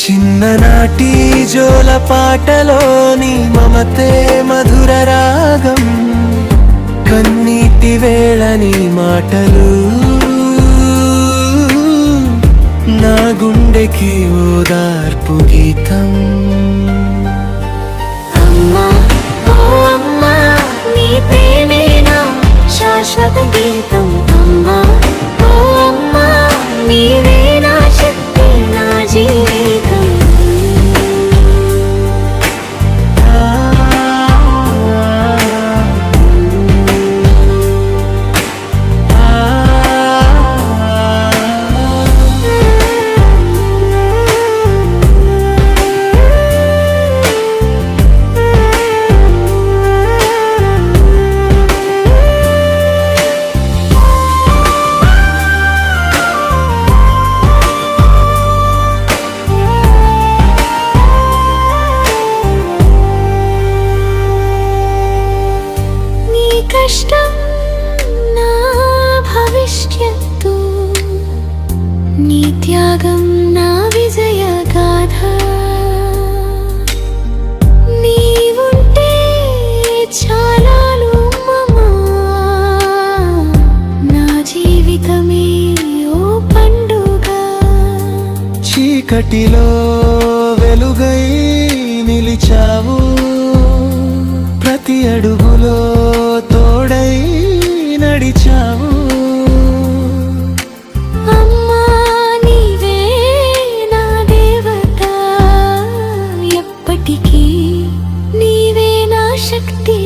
చిన్ననాటి జోల పాటలోని మమతే మధుర రాగం, కన్నీటి వేళని మాటలు నా గుండెకి ఓదార్పు గీతం. అమ్మా ఓ అమ్మా నీ ప్రేమే నా శాశ్వత గీతం. అమ్మా ఓ అమ్మా నీవే నా శక్తి నా జీవితం. కష్టం నా భవిష్యత్తు, నీ త్యాగం నా విజయ గాథ. నీవుంటే చాలాలు మమా, నా జీవితమే ఓ పండుగ. చీకటిలో వెలుగై నిలిచావు, ప్రతి అడుగులో తోడై నడిచావు. అమ్మా నీవే నా దేవత, ఎప్పటికీ నీవే నా శక్తి.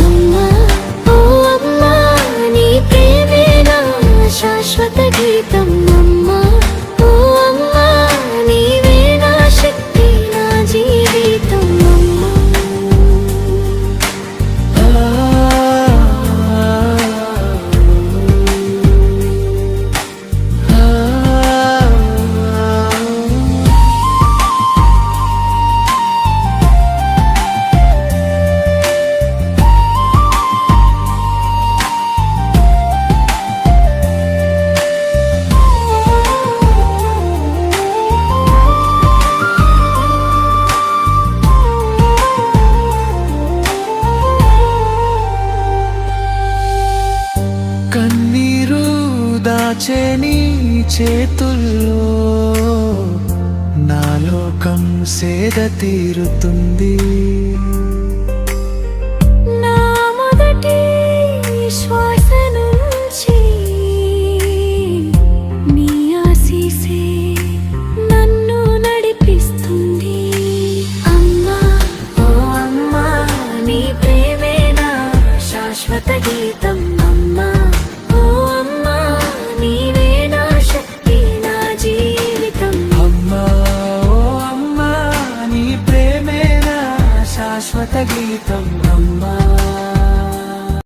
అమ్మా ఓ అమ్మా నీ ప్రేమే నా శాశ్వత గీతం. అమ్మా ఓ అమ్మా నీవే నా శక్తి నా జీవితం. కన్నీరు దాచే నీ చేతుల్లో నా లోకం సేద తీరుతుంది. నా మొదటి శ్వాస నుంచి నీ ఆశీసే నన్ను నడిపిస్తుంది. అమ్మా ఓ అమ్మా నీ ప్రేమే నా శాశ్వత గీతం. అమ్మా ఓ అమ్మా నీవే నా శక్తి నా జీవితం. అమ్మా ఓ అమ్మా నీ ప్రేమే నా శాశ్వత గీతం. అమ్మా